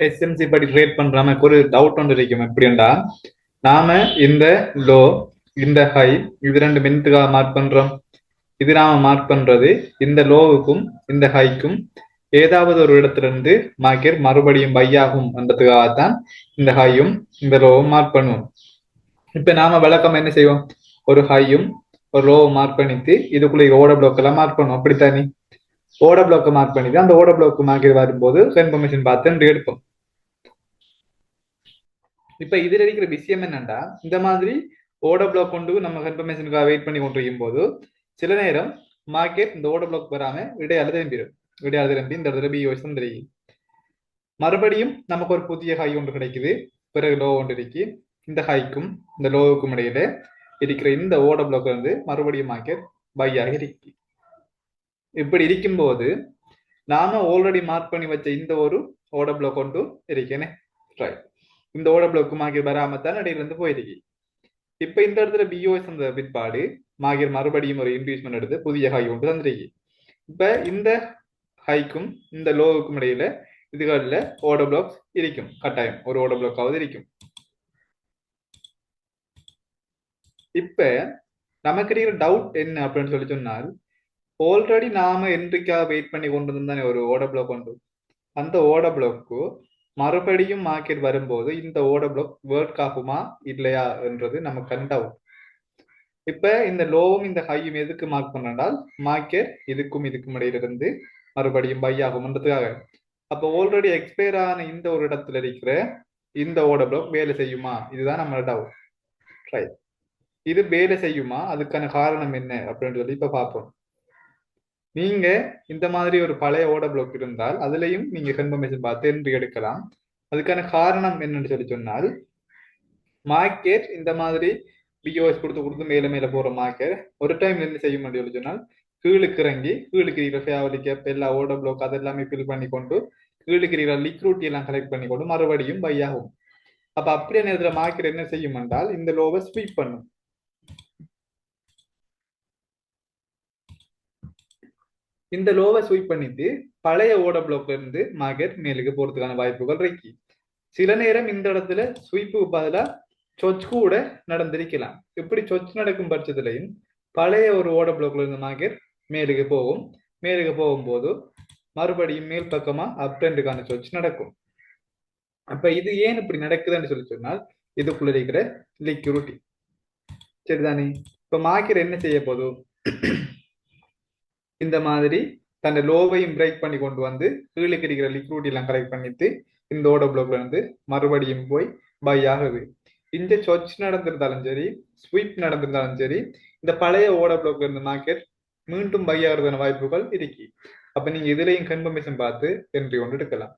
SMC படி trade பண்ற மாதிரி ஒரு டவுட் ஒன்று இருக்கும். எப்படின்னா நாம இந்த லோ இந்த ஹை இது ரெண்டு மினிட்டுக்காக மார்க் பண்றோம். இது நாம மார்க் பண்றது இந்த லோவுக்கும் இந்த ஹைக்கும் ஏதாவது ஒரு இடத்துல இருந்து மார்க்கெட் மறுபடியும் பை ஆகும் என்றதுக்காகத்தான் இந்த ஹையும் இந்த லோவும் மார்க் பண்ணுவோம். இப்ப நாம விளக்கம் என்ன செய்வோம்? ஒரு ஹையும் ஒரு லோவும் மார்க் பண்ணிட்டு இதுக்குள்ள ஓட பிளாக் எல்லாம் மார்க் பண்ணுவோம். அப்படித்தானே? ஓட பிளாக் மார்க் பண்ணிட்டு அந்த ஓட பிளாக் மார்க்கெட் வரும்போது கன்ஃபர்மேஷன் பார்த்து எடுப்போம். இப்ப இதுல இருக்கிற விஷயம் என்னன்னா, இந்த மாதிரி ஓட பிளாக் கொண்டு நம்ம கன்ஃபர்மேஷனுக்காக வெயிட் பண்ணி கொண்டிருக்கும் போது சில நேரம் மார்க்கெட் இந்த ஓட பிளாக் வராம இடையால திரும்பிடும். இடையால திரும்பி இந்த இடத்துல பிஓஎஸ் தெரியும். மறுபடியும் நமக்கு ஒரு புதிய ஹை ஒன்று கிடைக்குது, பிறகு லோ ஒன்று இருக்கு. இந்த ஹைக்கும் இந்த லோவுக்கும் இடையில இருக்கிற இந்த ஓட பிளாக் வந்து மறுபடியும் மார்க்கெட் பை ஆகி இருக்கு. இப்படி இருக்கும்போது நாம ஆல்ரெடி மார்க் பண்ணி வச்ச இந்த ஒரு ஓட பிளாக் கொண்டு இருக்கேனே, ரைட். இந்த ஓட பிளாக் மார்க்கெட் வராமத்தான் இடையில இருந்து போயிருக்கு. இப்ப இந்த இடத்துல பிஓஎஸ் அந்த பிற்பாடு மார்க்கெட் மறுபடியும் ஒரு இன்க்ரீஸ்மெண்ட் எடுத்து புதிய ஹை ஒன்று தந்திருக்கு. இப்ப இந்த ஹைக்கும் இந்த லோவுக்கும் இடையில இதுகளில் ஓட பிளாக்ஸ் இருக்கும். கட்டாயம் ஒரு ஓட பிளாக்காவது இருக்கும். இப்ப நமக்கு இருக்கிற டவுட் என்ன அப்படின்னு சொல்லி சொன்னால், ஆல்ரெடி நாம என்ட்ரிக்காக வெயிட் பண்ணி கொண்டு இருந்தானே ஒரு ஓட பிளாக் கொண்டு, அந்த ஓட பிளாக்கு மறுபடியும் மார்க்கெட் வரும்போது இந்த ஓட பிளாக் ஒர்க் ஆகுமா இல்லையா என்றது நமக்கு டவுட். இப்ப இந்த லோவும் இந்த ஹையும் எதுக்கு மார்க் பண்ணால் மார்க்கெட் இதுக்கும் இடையில இருந்து மறுபடியும் பை ஆகும்ன்றதுக்காக. அப்போ ஆல்ரெடி எக்ஸ்பயர் ஆன இந்த ஒரு இடத்துல இருக்கிற இந்த ஓட பிளாக் வேலை செய்யுமா? இதுதான் நம்மளோட டவுட், ரைட். இது வேலை செய்யுமா, அதுக்கான காரணம் என்ன அப்படின்னு சொல்லி இப்ப பார்ப்போம். நீங்க இந்த மாதிரி ஒரு பழைய ஓட பிளாக் இருந்தால் அதுலயும் நீங்க கன்ஃபர்மேஷன் பார்த்து என்ட்ரி எடுக்கலாம். அதுக்கான காரணம் என்னன்னு சொல்லி சொன்னால், மார்க்கெட் இந்த மாதிரி பிஓஎஸ் கொடுத்து மேல மேல போற மார்க்கெட் ஒரு டைம் என்ன செய்யும் சொல்லி சொன்னால், கீழுக்கு இறங்கி கீழுக்கு இருக்கிற ஃபேவலி கேப் எல்லா ஓட பிளாக் அதெல்லாமே ஃபில் பண்ணி கொண்டு கீழுக்கு இருக்கிற லிக்விடிட்டி எல்லாம் கலெக்ட் பண்ணி கொண்டு மறுபடியும் பை ஆகும். அப்ப அப்படியே நேரத்தில் மார்க்கெட் என்ன செய்யும் என்றால் இந்த லோவை ஸ்வீப் பண்ணும். இந்த லோவை ஸ்வீப் பண்ணிட்டு பழைய ஓட பிளாக்ல இருந்து மார்க்கெட் மேலுக்கு போறதுக்கான வாய்ப்புகள் இருக்கு. சில நேரம் இந்த இடத்துல ஸ்வீப்புக்கு பதிலாக சொச் கூட நடந்திருக்கலாம். இப்படி சொச் நடக்கும் பட்சத்திலையும் பழைய ஒரு ஓட பிளாக்ல இருந்து மார்க்கெட் மேலுக்கு போகும். மேலுக்கு போகும்போது மறுபடியும் மேல் பக்கமா அப் ட்ரெண்டுக்கான சொச் நடக்கும். அப்ப இது ஏன் இப்படி நடக்குதுன்னு சொல்லி சொன்னால் இதுக்குள்ள இருக்கிற லிக்விடிட்டி, சரிதானே? இப்ப மார்க்கெட் என்ன செய்ய போதும், இந்த மாதிரி தன் லோவையும் பிரேக் பண்ணி கொண்டு வந்து கீழே இருக்கிற லிக்விடிட்டி எல்லாம் கரெக்ட் பண்ணிட்டு இந்த ஓட பிளாக்ல இருந்து மறுபடியும் போய் பை ஆகுது. இந்த சொச் நடந்திருந்தாலும் சரி, ஸ்வீப் நடந்திருந்தாலும் சரி, இந்த பழைய ஓட பிளாக்ல இருந்து மார்க்கெட் மீண்டும் பை ஆகிறதான வாய்ப்புகள் இருக்கு. அப்ப நீங்க இதுலயும் கன்ஃபர்மேஷன் பார்த்து என்ட்ரி கொண்டு எடுக்கலாம்.